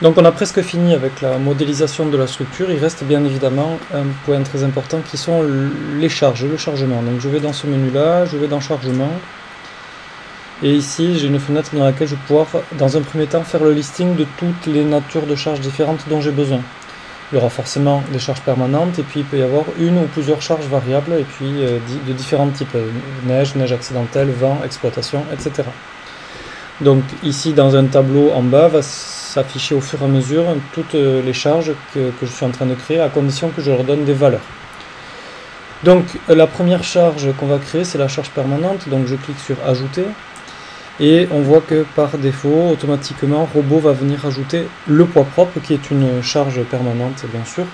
Donc on a presque fini avec la modélisation de la structure. Il reste bien évidemment un point très important qui sont les charges, le chargement. Donc je vais dans ce menu là, je vais dans chargement. Et ici j'ai une fenêtre dans laquelle je vais pouvoir dans un premier temps faire le listing de toutes les natures de charges différentes dont j'ai besoin. Il y aura forcément des charges permanentes et puis il peut y avoir une ou plusieurs charges variables et puis de différents types, neige, neige accidentelle, vent, exploitation, etc. Donc ici dans un tableau en bas va s'afficher au fur et à mesure toutes les charges que je suis en train de créer à condition que je leur donne des valeurs. Donc la première charge qu'on va créer c'est la charge permanente, donc je clique sur ajouter et on voit que par défaut automatiquement Robot va venir ajouter le poids propre qui est une charge permanente bien sûr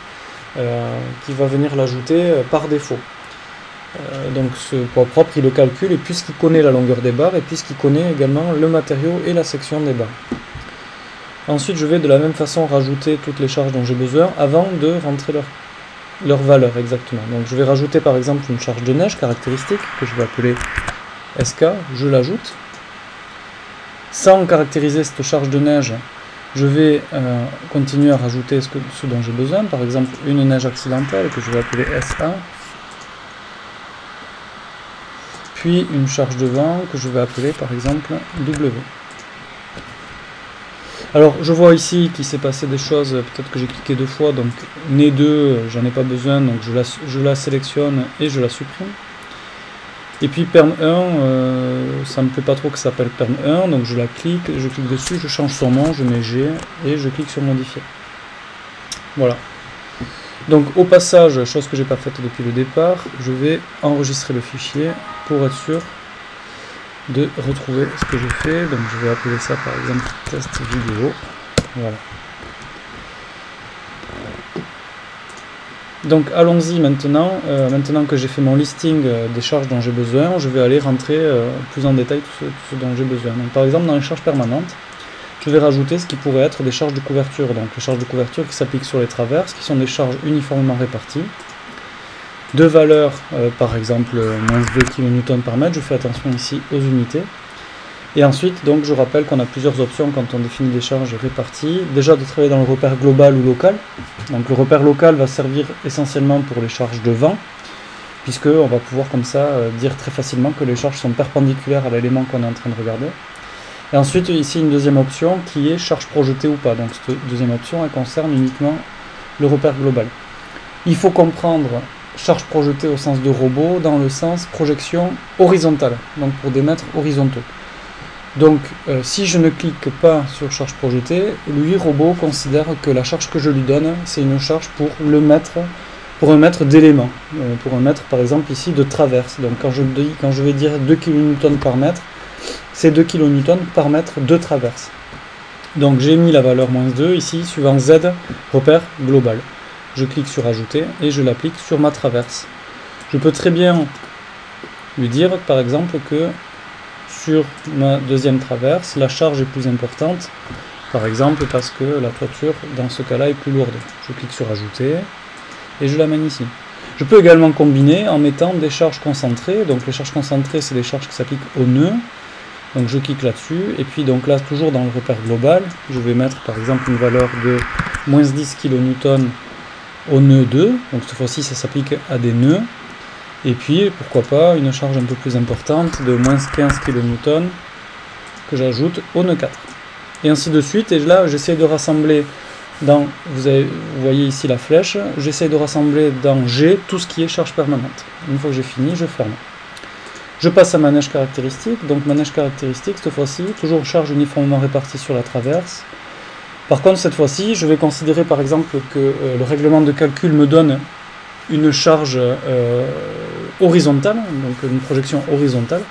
qui va venir l'ajouter par défaut. Donc ce poids propre il le calcule et puisqu'il connaît la longueur des barres et puisqu'il connaît également le matériau et la section des barres. Ensuite je vais de la même façon rajouter toutes les charges dont j'ai besoin avant de rentrer leur valeur exactement. Donc je vais rajouter par exemple une charge de neige caractéristique que je vais appeler SK, je l'ajoute. Sans caractériser cette charge de neige, je vais continuer à rajouter ce dont j'ai besoin, par exemple une neige accidentelle que je vais appeler SA. Puis une charge de vent que je vais appeler par exemple W. Alors je vois ici qu'il s'est passé des choses, peut-être que j'ai cliqué deux fois, donc nez 2, j'en ai pas besoin, donc je la sélectionne et je la supprime. Et puis perm 1, ça me plaît pas trop que ça s'appelle perm 1, donc je clique dessus, je change son nom, je mets G et je clique sur modifier. Voilà. Donc au passage, chose que j'ai pas faite depuis le départ, je vais enregistrer le fichier pour être sûr de retrouver ce que j'ai fait. Donc je vais appeler ça par exemple test vidéo. Voilà. Donc allons-y maintenant, maintenant que j'ai fait mon listing des charges dont j'ai besoin, je vais aller rentrer plus en détail tout ce dont j'ai besoin. Donc par exemple dans les charges permanentes, je vais rajouter ce qui pourrait être des charges de couverture. Donc les charges de couverture qui s'appliquent sur les traverses, qui sont des charges uniformément réparties. De valeur, par exemple, moins 2 kN par mètre, je fais attention ici aux unités. Et ensuite, donc, je rappelle qu'on a plusieurs options quand on définit des charges réparties. Déjà de travailler dans le repère global ou local. Donc le repère local va servir essentiellement pour les charges de vent, puisqu'on va pouvoir comme ça dire très facilement que les charges sont perpendiculaires à l'élément qu'on est en train de regarder. Et ensuite, ici, une deuxième option qui est charge projetée ou pas. Donc cette deuxième option, elle concerne uniquement le repère global. Il faut comprendre charge projetée au sens de robot, dans le sens projection horizontale, donc pour des mètres horizontaux. Donc si je ne clique pas sur charge projetée, lui, robot, considère que la charge que je lui donne, c'est une charge pour un mètre d'élément, pour un mètre par exemple ici de traverse. Donc quand je vais dire 2 kN par mètre, c'est 2 kN par mètre de traverse. Donc j'ai mis la valeur moins 2 ici, suivant Z, repère global. Je clique sur ajouter et je l'applique sur ma traverse. Je peux très bien lui dire par exemple que sur ma deuxième traverse, la charge est plus importante, par exemple parce que la toiture dans ce cas-là est plus lourde. Je clique sur ajouter et je l'amène ici. Je peux également combiner en mettant des charges concentrées. Donc les charges concentrées, c'est des charges qui s'appliquent au nœud. Donc je clique là-dessus et puis donc là toujours dans le repère global, je vais mettre par exemple une valeur de moins 10 kN au nœud 2, donc cette fois-ci ça s'applique à des nœuds, et puis pourquoi pas une charge un peu plus importante de moins 15 kN que j'ajoute au nœud 4. Et ainsi de suite, et là j'essaie de rassembler dans, vous voyez ici la flèche, j'essaie de rassembler dans G tout ce qui est charge permanente. Une fois que j'ai fini, je ferme. Je passe à ma neige caractéristique, donc ma neige caractéristique cette fois-ci, toujours charge uniformément répartie sur la traverse. Par contre, cette fois-ci, je vais considérer par exemple que le règlement de calcul me donne une charge horizontale, donc une projection horizontale.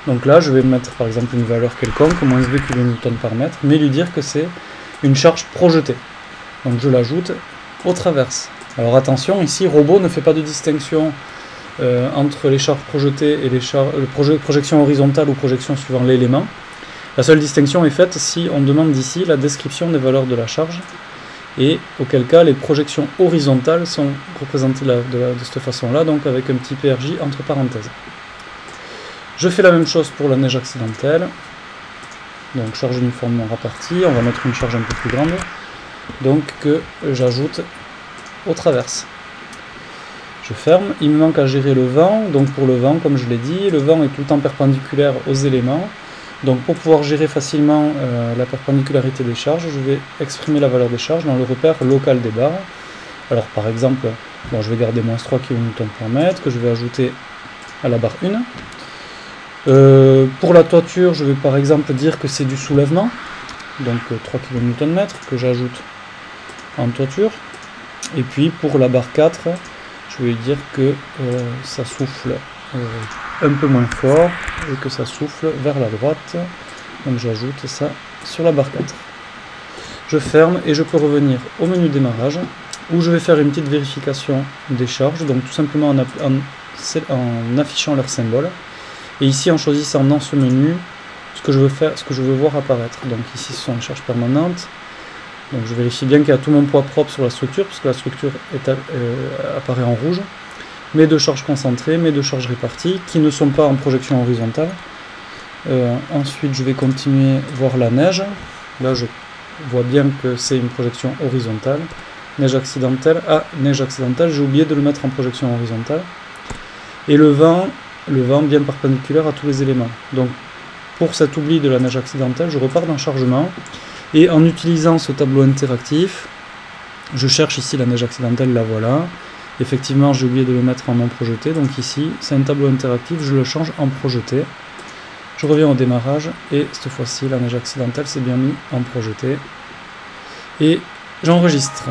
Donc là, je vais mettre par exemple une valeur quelconque, moins 2 kN par mètre, mais lui dire que c'est une charge projetée. Donc je l'ajoute aux traverses. Alors attention, ici, robot ne fait pas de distinction entre les charges projetées et les projections horizontales ou projections suivant l'élément. La seule distinction est faite si on demande ici la description des valeurs de la charge, et auquel cas les projections horizontales sont représentées de cette façon-là, donc avec un petit PRJ entre parenthèses. Je fais la même chose pour la neige accidentelle, donc charge uniformément répartie, on va mettre une charge un peu plus grande. donc que j'ajoute aux traverses. Je ferme, il me manque à gérer le vent, donc pour le vent, comme je l'ai dit, le vent est tout le temps perpendiculaire aux éléments. Donc pour pouvoir gérer facilement la perpendicularité des charges, je vais exprimer la valeur des charges dans le repère local des barres. Alors par exemple, bon, je vais garder moins 3 kN par mètre, que je vais ajouter à la barre 1. Pour la toiture, je vais par exemple dire que c'est du soulèvement, donc 3 kN que j'ajoute en toiture. Et puis pour la barre 4, je vais dire que ça souffle un peu moins fort et que ça souffle vers la droite. Donc j'ajoute ça sur la barre 4. Je ferme et je peux revenir au menu démarrage où je vais faire une petite vérification des charges, donc tout simplement en affichant leur symbole. Et ici en choisissant dans ce menu ce que je veux voir apparaître. Donc ici ce sont les charges permanentes. Donc je vérifie bien qu'il y a tout mon poids propre sur la structure, puisque la structure apparaît en rouge. Mes deux charges concentrées, mes deux charges réparties, qui ne sont pas en projection horizontale. Ensuite je vais continuer voir la neige. Là je vois bien que c'est une projection horizontale. Neige accidentelle. Ah, neige accidentelle, j'ai oublié de le mettre en projection horizontale. Et le vent bien perpendiculaire à tous les éléments. Donc pour cet oubli de la neige accidentelle, je repars dans chargement. Et en utilisant ce tableau interactif, je cherche ici la neige accidentelle, la voilà. Effectivement, j'ai oublié de le mettre en non projeté, donc ici, c'est un tableau interactif, je le change en projeté. Je reviens au démarrage, et cette fois-ci, la neige accidentelle s'est bien mise en projeté. Et j'enregistre.